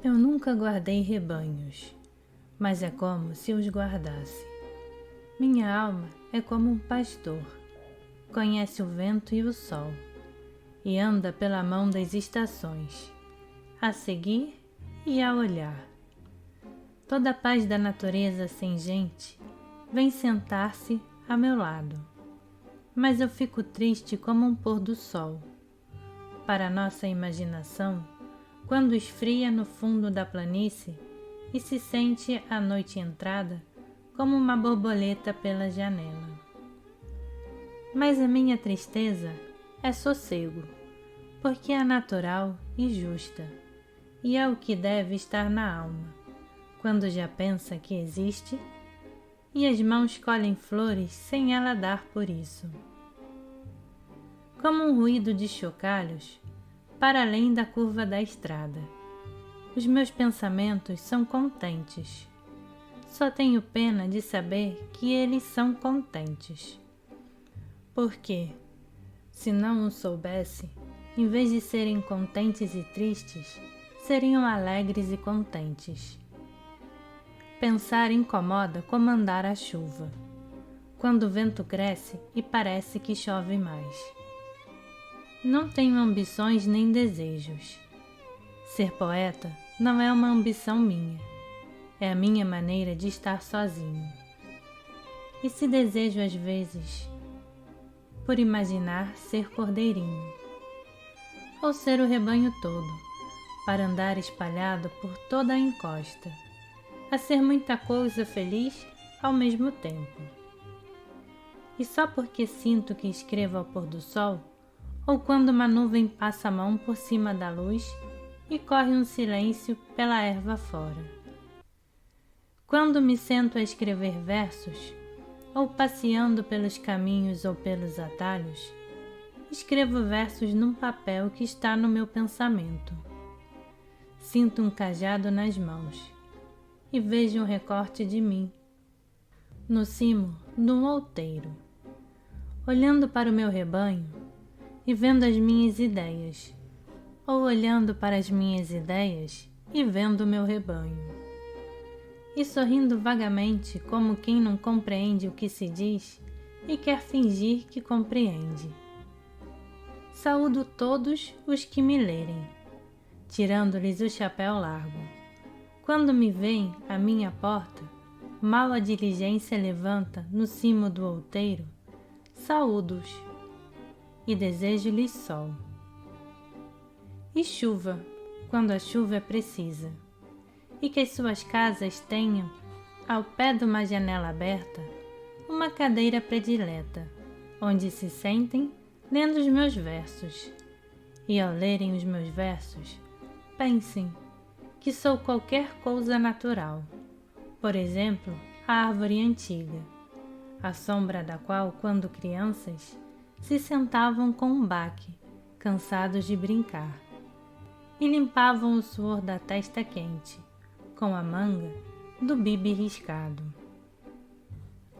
Eu nunca guardei rebanhos, mas é como se os guardasse. Minha alma é como um pastor, conhece o vento e o sol, e anda pela mão das estações, a seguir e a olhar. Toda a paz da natureza sem gente vem sentar-se a meu lado, mas eu fico triste como um pôr do sol. Para nossa imaginação, quando esfria no fundo da planície e se sente a noite entrada como uma borboleta pela janela. Mas a minha tristeza é sossego, porque é natural e justa, e é o que deve estar na alma, quando já pensa que existe, e as mãos colhem flores sem ela dar por isso. Como um ruído de chocalhos, para além da curva da estrada. Os meus pensamentos são contentes. Só tenho pena de saber que eles são contentes. Porque, se não o soubesse, em vez de serem contentes e tristes, seriam alegres e contentes. Pensar incomoda como andar a chuva, quando o vento cresce e parece que chove mais. Não tenho ambições nem desejos. Ser poeta não é uma ambição minha, é a minha maneira de estar sozinho. E se desejo às vezes, por imaginar ser cordeirinho, ou ser o rebanho todo, para andar espalhado por toda a encosta, a ser muita coisa feliz ao mesmo tempo. E só porque sinto que escrevo ao pôr do sol, ou quando uma nuvem passa a mão por cima da luz e corre um silêncio pela erva fora. Quando me sento a escrever versos, ou passeando pelos caminhos ou pelos atalhos, escrevo versos num papel que está no meu pensamento. Sinto um cajado nas mãos e vejo um recorte de mim, no cimo de um outeiro, olhando para o meu rebanho e vendo as minhas ideias, ou olhando para as minhas ideias e vendo o meu rebanho, e sorrindo vagamente como quem não compreende o que se diz e quer fingir que compreende. Saúdo todos os que me lerem, tirando-lhes o chapéu largo. Quando me veem à minha porta, mal a diligência levanta no cimo do outeiro, saúdo-os e desejo-lhes sol. E chuva, quando a chuva é precisa, e que as suas casas tenham, ao pé de uma janela aberta, uma cadeira predileta, onde se sentem lendo os meus versos, e ao lerem os meus versos, pensem que sou qualquer coisa natural, por exemplo, a árvore antiga, à sombra da qual, quando crianças, se sentavam com um baque, cansados de brincar, e limpavam o suor da testa quente, com a manga do bibe riscado.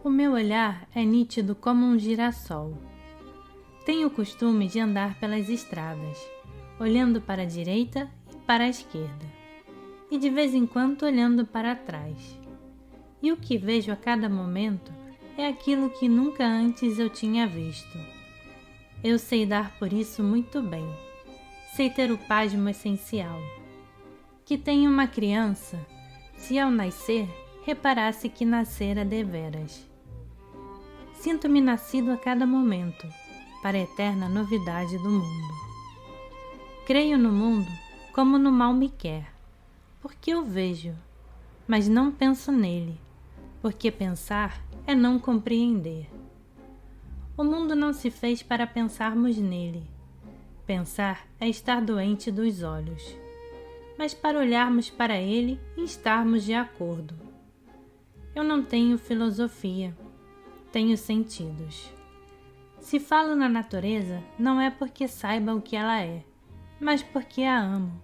O meu olhar é nítido como um girassol. Tenho o costume de andar pelas estradas, olhando para a direita e para a esquerda, e de vez em quando olhando para trás. E o que vejo a cada momento é aquilo que nunca antes eu tinha visto. Eu sei dar por isso muito bem. Sei ter o pasmo essencial. Que tenho uma criança, se ao nascer reparasse que nascera deveras. Sinto-me nascido a cada momento, para a eterna novidade do mundo. Creio no mundo como no mal me quer, porque eu vejo, mas não penso nele, porque pensar é não compreender. O mundo não se fez para pensarmos nele. Pensar é estar doente dos olhos, mas para olharmos para ele e estarmos de acordo. Eu não tenho filosofia, tenho sentidos. Se falo na natureza, não é porque saiba o que ela é, mas porque a amo,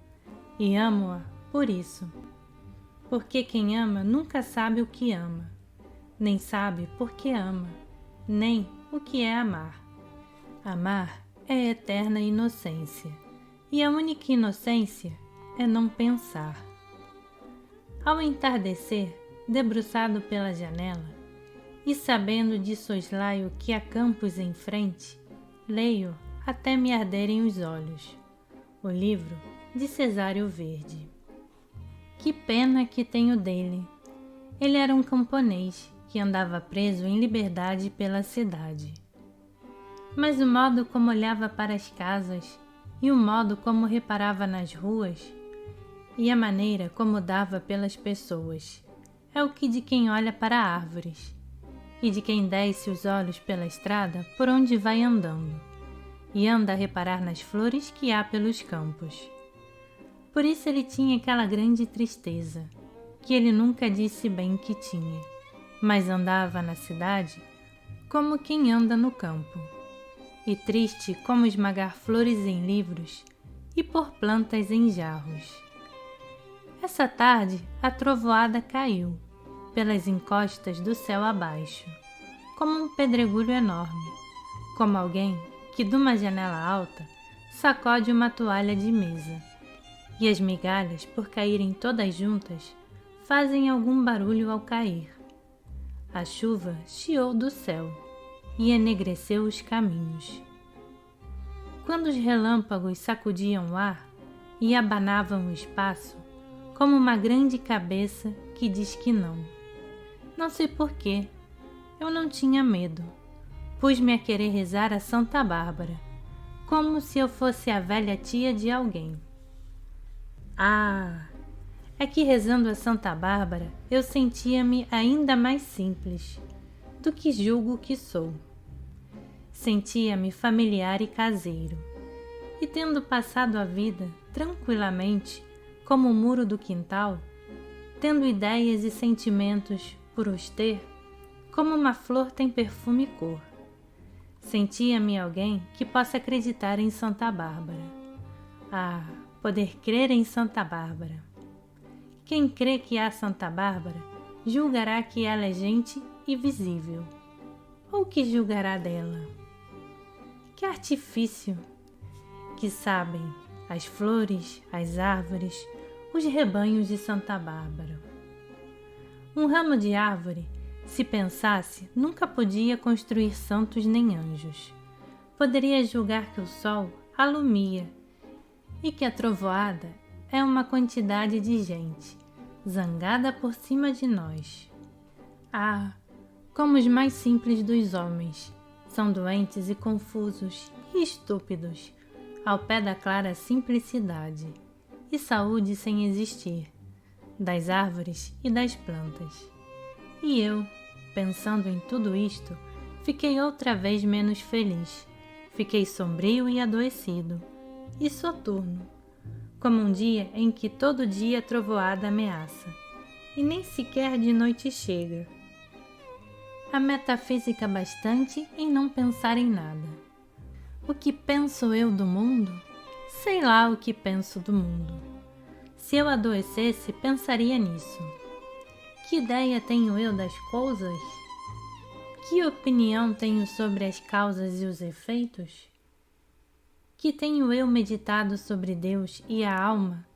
e amo-a por isso. Porque quem ama nunca sabe o que ama, nem sabe por que ama, nem o que é amar. Amar é eterna inocência, e a única inocência é não pensar. Ao entardecer, debruçado pela janela, e sabendo de soslaio que há campos em frente, leio até me arderem os olhos o livro de Cesário Verde. Que pena que tenho dele. Ele era um camponês que andava preso em liberdade pela cidade. Mas o modo como olhava para as casas, e o modo como reparava nas ruas, e a maneira como dava pelas pessoas, é o que de quem olha para árvores, e de quem desce os olhos pela estrada por onde vai andando, e anda a reparar nas flores que há pelos campos. Por isso ele tinha aquela grande tristeza, que ele nunca disse bem que tinha, mas andava na cidade como quem anda no campo, e triste como esmagar flores em livros e pôr plantas em jarros. Essa tarde a trovoada caiu pelas encostas do céu abaixo, como um pedregulho enorme, como alguém que de uma janela alta sacode uma toalha de mesa, e as migalhas, por caírem todas juntas, fazem algum barulho ao cair. A chuva chiou do céu e enegreceu os caminhos. Quando os relâmpagos sacudiam o ar e abanavam o espaço, como uma grande cabeça que diz que não. Não sei porquê, eu não tinha medo. Pus-me a querer rezar a Santa Bárbara, como se eu fosse a velha tia de alguém. Ah, é que rezando a Santa Bárbara eu sentia-me ainda mais simples do que julgo que sou. Sentia-me familiar e caseiro, e tendo passado a vida tranquilamente como o muro do quintal, tendo ideias e sentimentos por os ter, como uma flor tem perfume e cor, sentia-me alguém que possa acreditar em Santa Bárbara. Ah, poder crer em Santa Bárbara. Quem crê que há Santa Bárbara, julgará que ela é gente e visível. Ou que julgará dela? Que artifício! Que sabem as flores, as árvores, os rebanhos de Santa Bárbara. Um ramo de árvore, se pensasse, nunca podia construir santos nem anjos. Poderia julgar que o sol alumia e que a trovoada é uma quantidade de gente zangada por cima de nós. Ah, como os mais simples dos homens são doentes e confusos e estúpidos ao pé da clara simplicidade e saúde sem existir das árvores e das plantas. E eu, pensando em tudo isto, fiquei outra vez menos feliz. Fiquei sombrio e adoecido, e soturno, como um dia em que todo dia a trovoada ameaça, e nem sequer de noite chega. A metafísica bastante em não pensar em nada. O que penso eu do mundo? Sei lá o que penso do mundo. Se eu adoecesse, pensaria nisso. Que ideia tenho eu das coisas? Que opinião tenho sobre as causas e os efeitos? Que tenho eu meditado sobre Deus e a alma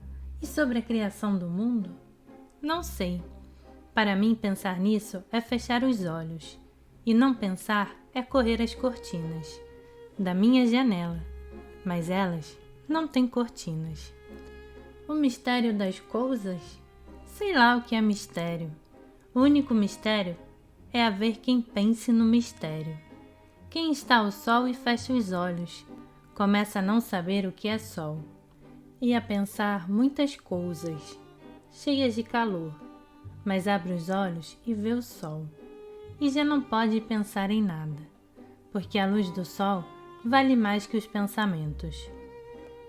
e sobre a criação do mundo? Não sei. Para mim, pensar nisso é fechar os olhos, e não pensar é correr as cortinas da minha janela, mas elas não têm cortinas. O mistério das coisas? Sei lá o que é mistério. O único mistério é haver quem pense no mistério. Quem está ao sol e fecha os olhos, começa a não saber o que é sol, e a pensar muitas coisas, cheias de calor, mas abre os olhos e vê o sol, e já não pode pensar em nada, porque a luz do sol vale mais que os pensamentos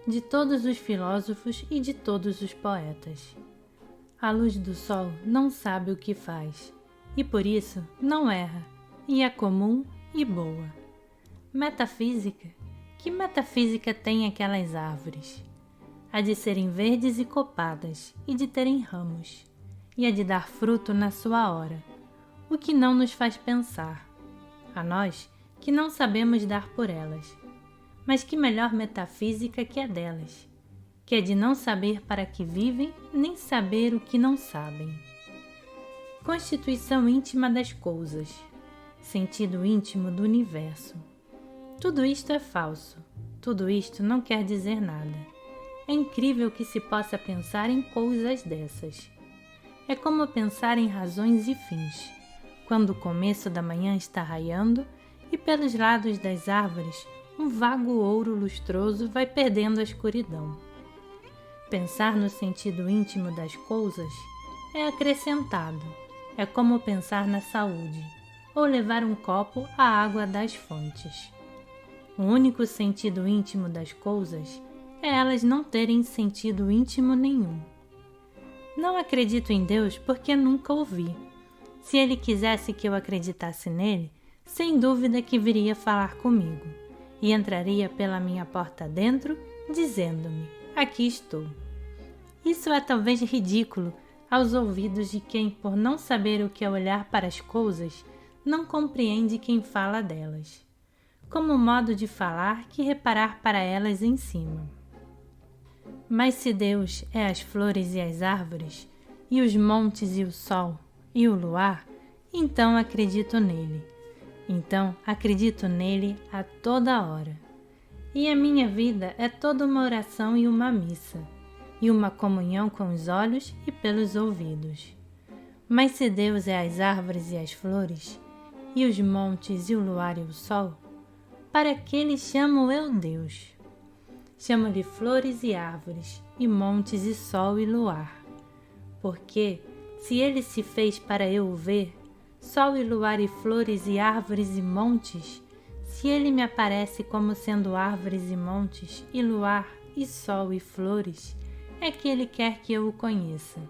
de todos os filósofos e de todos os poetas. A luz do sol não sabe o que faz, e por isso não erra, e é comum e boa. Metafísica? Que metafísica tem aquelas árvores? A de serem verdes e copadas, e de terem ramos, e a de dar fruto na sua hora, o que não nos faz pensar, a nós que não sabemos dar por elas. Mas que melhor metafísica que a delas? que é de não saber para que vivem, nem saber o que não sabem. Constituição íntima das coisas, sentido íntimo do universo. Tudo isto é falso, tudo isto não quer dizer nada. É incrível que se possa pensar em coisas dessas. É como pensar em razões e fins, quando o começo da manhã está raiando e pelos lados das árvores um vago ouro lustroso vai perdendo a escuridão. Pensar no sentido íntimo das coisas é acrescentado, é como pensar na saúde, ou levar um copo à água das fontes. O único sentido íntimo das coisas é elas não terem sentido íntimo nenhum. Não acredito em Deus porque nunca o vi. Se ele quisesse que eu acreditasse nele, sem dúvida que viria falar comigo, e entraria pela minha porta dentro, dizendo-me: aqui estou. Isso é talvez ridículo aos ouvidos de quem, por não saber o que é olhar para as coisas, não compreende quem fala delas, como modo de falar que reparar para elas em cima. Mas se Deus é as flores e as árvores, e os montes e o sol, e o luar, então acredito nele. Então acredito nele a toda hora. E a minha vida é toda uma oração e uma missa, e uma comunhão com os olhos e pelos ouvidos. Mas se Deus é as árvores e as flores, e os montes e o luar e o sol, para que lhe chamo eu Deus? Chamo-lhe flores e árvores, e montes e sol e luar. Porque, se ele se fez para eu o ver, sol e luar e flores e árvores e montes, se ele me aparece como sendo árvores e montes, e luar e sol e flores, é que ele quer que eu o conheça,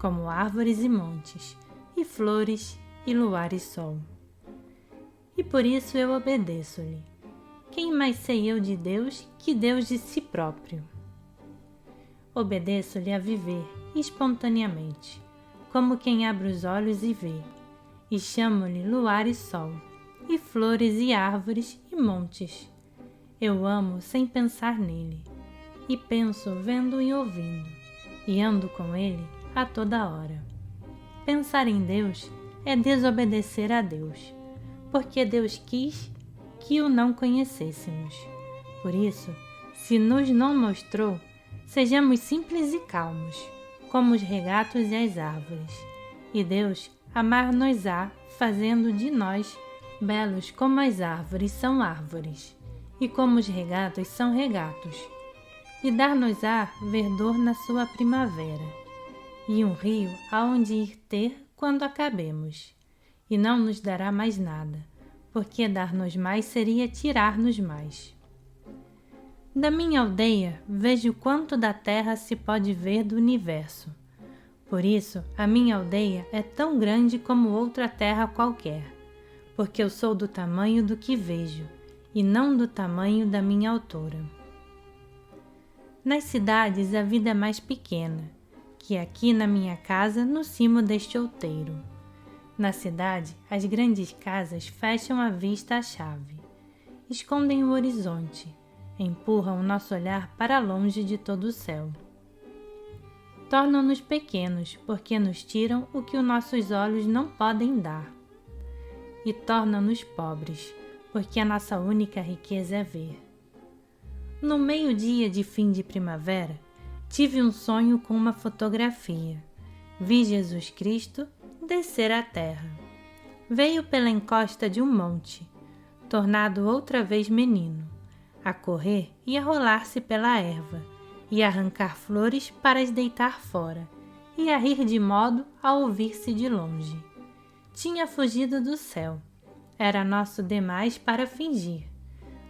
como árvores e montes, e flores e luar e sol. E por isso eu obedeço-lhe. Quem mais sei eu de Deus que Deus de si próprio? Obedeço-lhe a viver espontaneamente, como quem abre os olhos e vê, e chamo-lhe luar e sol, e flores e árvores e montes. Eu amo sem pensar nele, e penso vendo e ouvindo, e ando com ele a toda hora. Pensar em Deus é desobedecer a Deus, porque Deus quis que o não conhecêssemos. Por isso, se nos não mostrou, sejamos simples e calmos, como os regatos e as árvores, e Deus amar-nos-á, fazendo de nós belos como as árvores são árvores, e como os regatos são regatos, e dar-nos-á verdor na sua primavera, e um rio aonde ir ter quando acabemos, e não nos dará mais nada, porque dar-nos mais seria tirar-nos mais. Da minha aldeia vejo quanto da terra se pode ver do universo. Por isso, a minha aldeia é tão grande como outra terra qualquer, porque eu sou do tamanho do que vejo, e não do tamanho da minha altura. Nas cidades a vida é mais pequena, que aqui na minha casa no cimo deste outeiro. Na cidade, as grandes casas fecham a vista à chave, escondem o horizonte, empurram o nosso olhar para longe de todo o céu. Tornam-nos pequenos porque nos tiram o que os nossos olhos não podem dar. E tornam-nos pobres porque a nossa única riqueza é ver. No meio-dia de fim de primavera, tive um sonho com uma fotografia. Vi Jesus Cristo descer à terra. Veio pela encosta de um monte, tornado outra vez menino, a correr e a rolar-se pela erva, e a arrancar flores para as deitar fora, e a rir de modo a ouvir-se de longe. Tinha fugido do céu, era nosso demais para fingir,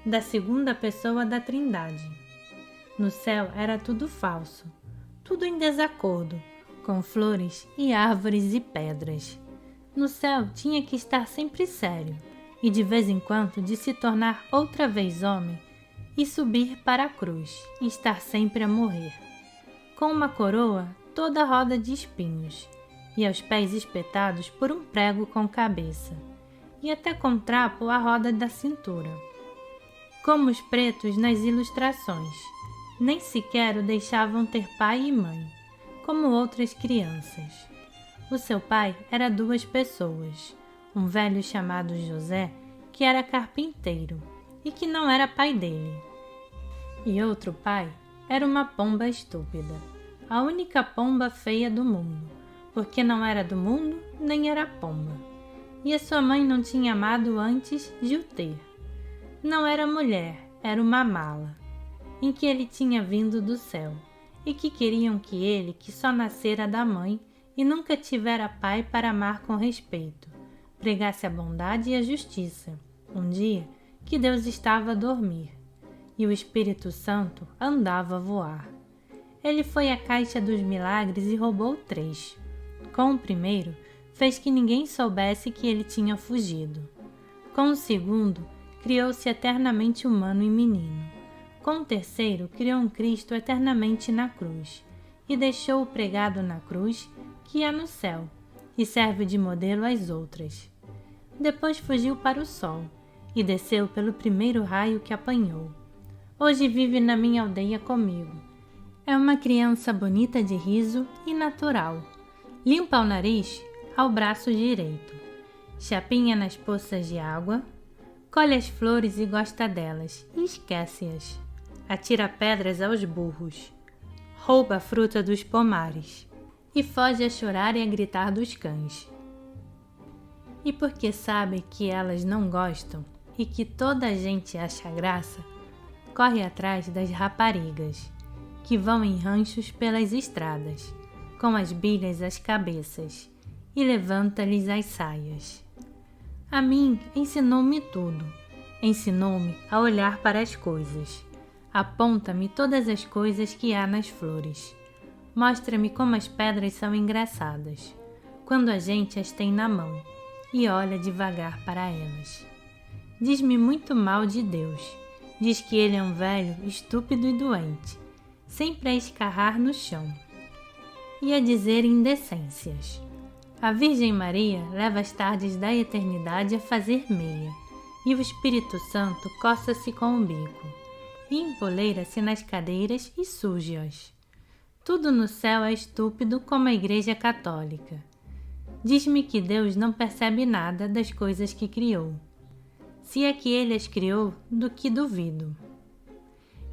da segunda pessoa da Trindade. No céu era tudo falso, tudo em desacordo, com flores e árvores e pedras. No céu tinha que estar sempre sério, e de vez em quando de se tornar outra vez homem, e subir para a cruz, e estar sempre a morrer, com uma coroa toda roda de espinhos, e aos pés espetados por um prego com cabeça, e até com trapo à roda da cintura, como os pretos nas ilustrações, nem sequer o deixavam ter pai e mãe, como outras crianças. O seu pai era 2 pessoas, um velho chamado José, que era carpinteiro e que não era pai dele. E outro pai era uma pomba estúpida, a única pomba feia do mundo, porque não era do mundo nem era pomba. E a sua mãe não tinha amado antes de o ter. Não era mulher, era uma mala, em que ele tinha vindo do céu, e que queriam que ele, que só nascera da mãe e nunca tivera pai para amar com respeito, pregasse a bondade e a justiça, um dia que Deus estava a dormir, e o Espírito Santo andava a voar. Ele foi à caixa dos milagres e roubou 3. Com o primeiro, fez que ninguém soubesse que ele tinha fugido. Com o segundo, criou-se eternamente humano e menino. Com o terceiro, criou um Cristo eternamente na cruz, e deixou-o pregado na cruz, que há no céu, e serve de modelo às outras. Depois fugiu para o sol, e desceu pelo primeiro raio que apanhou. Hoje vive na minha aldeia comigo. É uma criança bonita de riso e natural. Limpa o nariz ao braço direito. Chapinha nas poças de água. Colhe as flores e gosta delas, e esquece-as. Atira pedras aos burros. Rouba a fruta dos pomares. E foge a chorar e a gritar dos cães. E porque sabe que elas não gostam e que toda a gente acha graça, corre atrás das raparigas, que vão em ranchos pelas estradas, com as bilhas às cabeças, e levanta-lhes as saias. A mim ensinou-me tudo, ensinou-me a olhar para as coisas, aponta-me todas as coisas que há nas flores, mostra-me como as pedras são engraçadas, quando a gente as tem na mão, e olha devagar para elas. Diz-me muito mal de Deus, diz que ele é um velho estúpido e doente, sempre a escarrar no chão, e a dizer indecências. A Virgem Maria leva as tardes da eternidade a fazer meia, e o Espírito Santo coça-se com o bico, e empoleira-se nas cadeiras e suja-as. Tudo no céu é estúpido como a Igreja Católica. Diz-me que Deus não percebe nada das coisas que criou. Se é que ele as criou, do que duvido.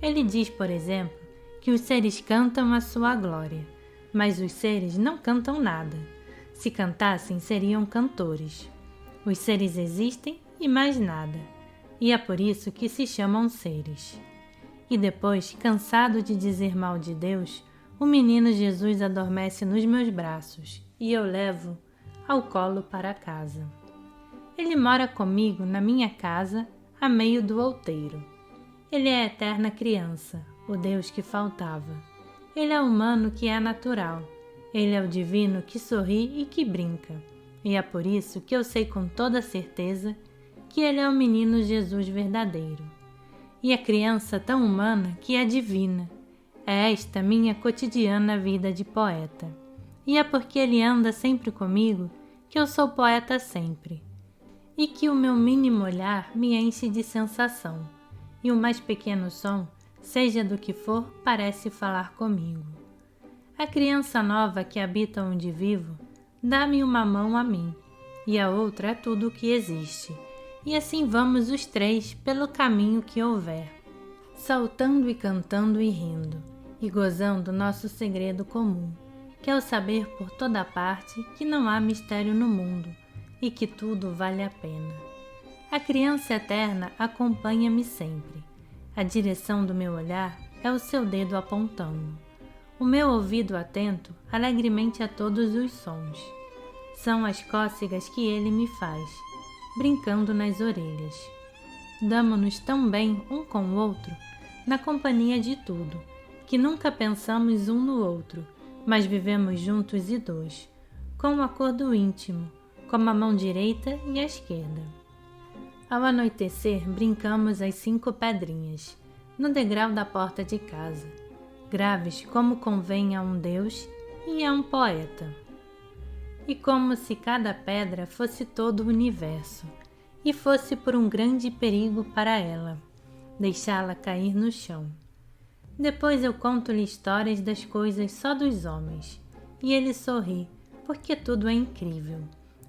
Ele diz, por exemplo, que os seres cantam a sua glória, mas os seres não cantam nada. Se cantassem, seriam cantores. Os seres existem e mais nada, e é por isso que se chamam seres. E depois, cansado de dizer mal de Deus, o menino Jesus adormece nos meus braços e eu levo ao colo para casa. Ele mora comigo na minha casa, a meio do outeiro. Ele é a eterna criança, o Deus que faltava. Ele é humano que é natural. Ele é o divino que sorri e que brinca. E é por isso que eu sei com toda certeza que ele é o menino Jesus verdadeiro. E a criança tão humana que é divina. É esta minha cotidiana vida de poeta. E é porque ele anda sempre comigo que eu sou poeta sempre. E que o meu mínimo olhar me enche de sensação. E o mais pequeno som, seja do que for, parece falar comigo. A criança nova que habita onde vivo, dá-me uma mão a mim, e a outra é tudo o que existe. E assim vamos os 3 pelo caminho que houver, saltando e cantando e rindo, e gozando nosso segredo comum, que é o saber por toda parte que não há mistério no mundo, e que tudo vale a pena. A criança eterna acompanha-me sempre. A direção do meu olhar é o seu dedo apontando. O meu ouvido atento alegremente a todos os sons. São as cócegas que ele me faz, brincando nas orelhas. Damo-nos tão bem um com o outro, na companhia de tudo, que nunca pensamos um no outro, mas vivemos juntos e 2, com um acordo íntimo, como a mão direita e a esquerda. Ao anoitecer, brincamos as 5 pedrinhas, no degrau da porta de casa, graves como convém a um Deus e a um poeta. E como se cada pedra fosse todo o universo, e fosse por um grande perigo para ela, deixá-la cair no chão. Depois eu conto-lhe histórias das coisas só dos homens, e ele sorri, porque tudo é incrível.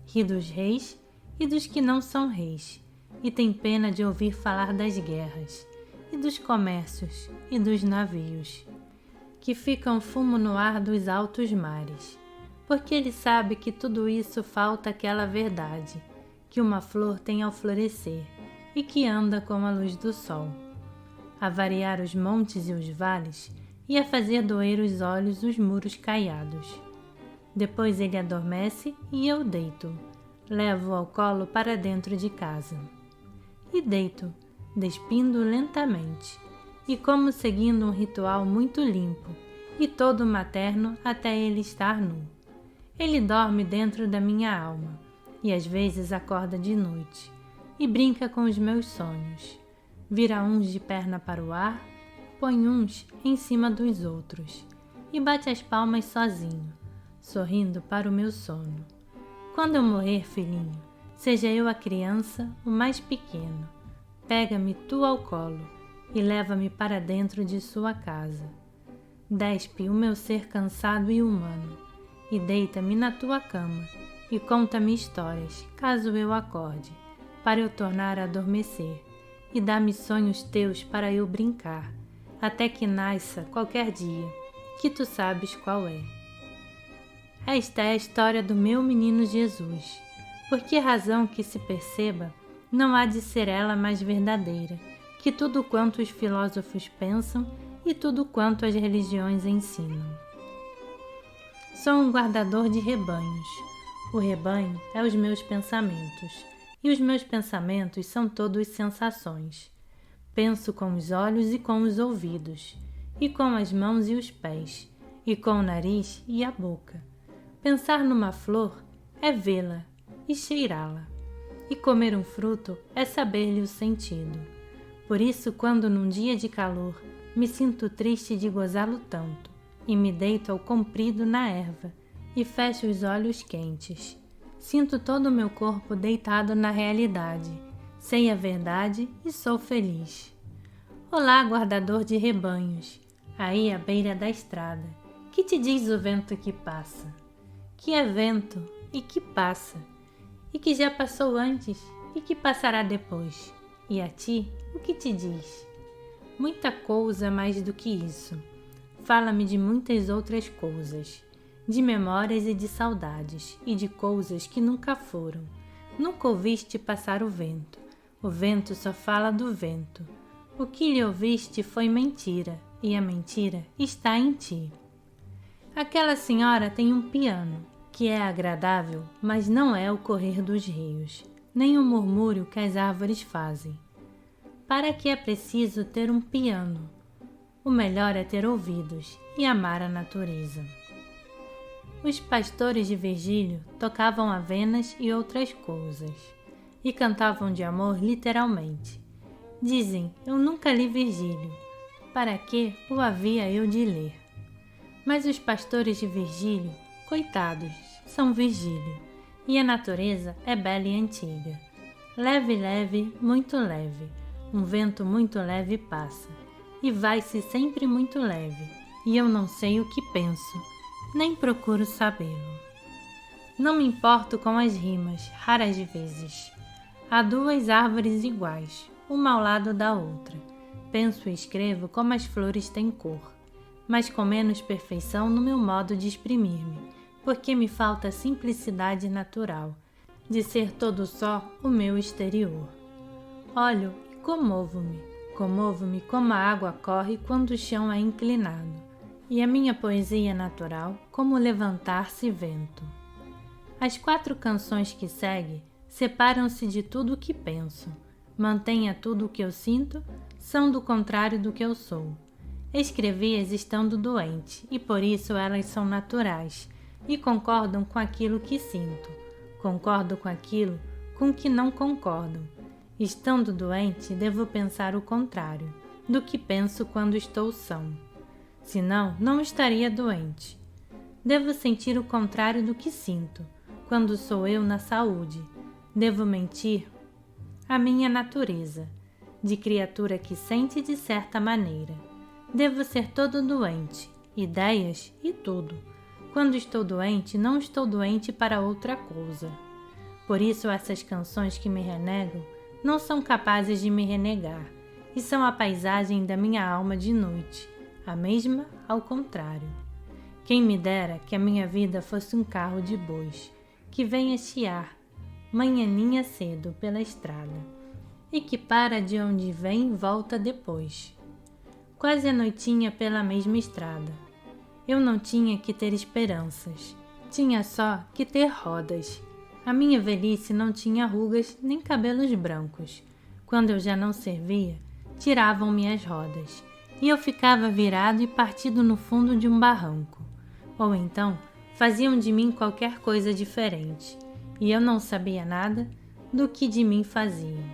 Ri dos reis e dos que não são reis, e tem pena de ouvir falar das guerras, e dos comércios e dos navios, que ficam fumo no ar dos altos mares, porque ele sabe que tudo isso falta aquela verdade, que uma flor tem ao florescer, e que anda com a luz do sol, a variar os montes e os vales, e a fazer doer os olhos os muros caiados. Depois ele adormece e eu deito, levo-o ao colo para dentro de casa. E deito, despindo lentamente, e como seguindo um ritual muito limpo, e todo materno até ele estar nu. Ele dorme dentro da minha alma, e às vezes acorda de noite, e brinca com os meus sonhos. Vira uns de perna para o ar, põe uns em cima dos outros, e bate as palmas sozinho, sorrindo para o meu sono. Quando eu morrer, filhinho, seja eu a criança, o mais pequeno, pega-me tu ao colo e leva-me para dentro de sua casa. Despe o meu ser cansado e humano, e deita-me na tua cama, e conta-me histórias, caso eu acorde, para eu tornar a adormecer, e dá-me sonhos teus para eu brincar, até que nasça qualquer dia, que tu sabes qual é. Esta é a história do meu menino Jesus. Por que razão que se perceba, não há de ser ela mais verdadeira, que tudo quanto os filósofos pensam e tudo quanto as religiões ensinam. Sou um guardador de rebanhos. O rebanho é os meus pensamentos, e os meus pensamentos são todos sensações. Penso com os olhos e com os ouvidos, e com as mãos e os pés, e com o nariz e a boca. Pensar numa flor é vê-la e cheirá-la, e comer um fruto é saber-lhe o sentido. Por isso, quando num dia de calor me sinto triste de gozá-lo tanto, e me deito ao comprido na erva, e fecho os olhos quentes, sinto todo o meu corpo deitado na realidade, sei a verdade e sou feliz. Olá, guardador de rebanhos, aí à beira da estrada, que te diz o vento que passa? Que é vento e que passa, e que já passou antes e que passará depois. E a ti, o que te diz? Muita coisa mais do que isso. Fala-me de muitas outras coisas, de memórias e de saudades, e de coisas que nunca foram. Nunca ouviste passar o vento só fala do vento. O que lhe ouviste foi mentira, e a mentira está em ti. Aquela senhora tem um piano, que é agradável, mas não é o correr dos rios, nem o murmúrio que as árvores fazem. Para que é preciso ter um piano? O melhor é ter ouvidos e amar a natureza. Os pastores de Virgílio tocavam avenas e outras coisas, e cantavam de amor literalmente. Dizem, eu nunca li Virgílio, para que o havia eu de ler? Mas os pastores de Virgílio, coitados, são Virgílio, e a natureza é bela e antiga. Leve, leve, muito leve, um vento muito leve passa, e vai-se sempre muito leve, e eu não sei o que penso, nem procuro sabê-lo. Não me importo com as rimas, raras vezes. Há duas árvores iguais, uma ao lado da outra. Penso e escrevo como as flores têm cor, mas com menos perfeição no meu modo de exprimir-me, porque me falta a simplicidade natural, de ser todo só o meu exterior. Olho e comovo-me como a água corre quando o chão é inclinado, e a minha poesia é natural como levantar-se vento. As 4 canções que seguem separam-se de tudo o que penso, mantêm tudo o que eu sinto, são do contrário do que eu sou. Escrevi-as estando doente, e por isso elas são naturais, e concordam com aquilo que sinto, concordo com aquilo com que não concordam. Estando doente, devo pensar o contrário do que penso quando estou são. Senão, não estaria doente. Devo sentir o contrário do que sinto, quando sou eu na saúde. Devo mentir a minha natureza, de criatura que sente de certa maneira. Devo ser todo doente, ideias e tudo. Quando estou doente, não estou doente para outra coisa. Por isso essas canções que me renegam não são capazes de me renegar, e são a paisagem da minha alma de noite, a mesma ao contrário. Quem me dera que a minha vida fosse um carro de bois, que vem chiar, manhãninha cedo pela estrada, e que para de onde vem volta depois. Quase a noitinha pela mesma estrada. Eu não tinha que ter esperanças, tinha só que ter rodas. A minha velhice não tinha rugas nem cabelos brancos. Quando eu já não servia, tiravam-me as rodas, e eu ficava virado e partido no fundo de um barranco. Ou então, faziam de mim qualquer coisa diferente, e eu não sabia nada do que de mim faziam.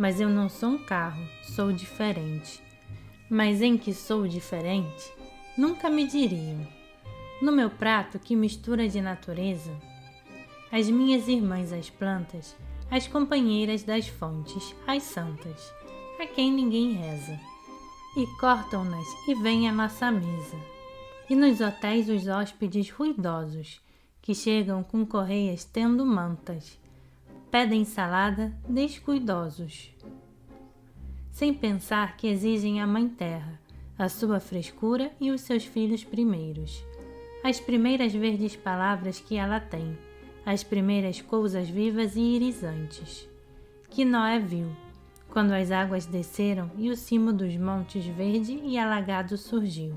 Mas eu não sou um carro, sou diferente. Mas em que sou diferente, nunca me diriam. No meu prato, que mistura de natureza, as minhas irmãs as plantas, as companheiras das fontes, as santas, a quem ninguém reza, e cortam-nas e vêm à nossa mesa. E nos hotéis os hóspedes ruidosos, que chegam com correias tendo mantas, pedem salada descuidosos, sem pensar que exigem a Mãe Terra, a sua frescura e os seus filhos primeiros, as primeiras verdes palavras que ela tem, as primeiras coisas vivas e irisantes, que Noé viu, quando as águas desceram e o cimo dos montes verde e alagado surgiu,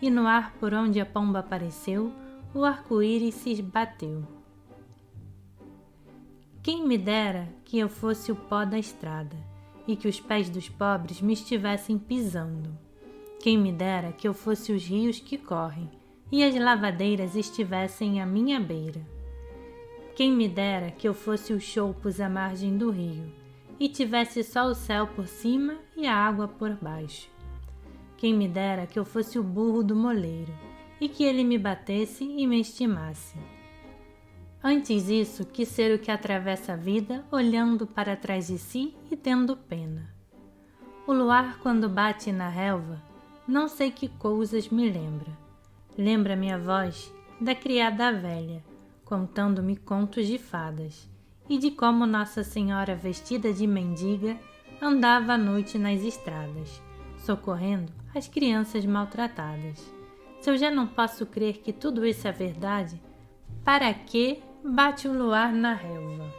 e no ar por onde a pomba apareceu, o arco-íris se bateu. Quem me dera que eu fosse o pó da estrada, e que os pés dos pobres me estivessem pisando. Quem me dera que eu fosse os rios que correm, e as lavadeiras estivessem à minha beira. Quem me dera que eu fosse os choupos à margem do rio, e tivesse só o céu por cima e a água por baixo. Quem me dera que eu fosse o burro do moleiro, e que ele me batesse e me estimasse. Antes isso que ser o que atravessa a vida olhando para trás de si e tendo pena. O luar quando bate na relva, não sei que coisas me lembra. Lembra-me a voz da criada velha, contando-me contos de fadas, e de como Nossa Senhora vestida de mendiga andava à noite nas estradas, socorrendo as crianças maltratadas. Se eu já não posso crer que tudo isso é verdade, para que bate o luar na relva?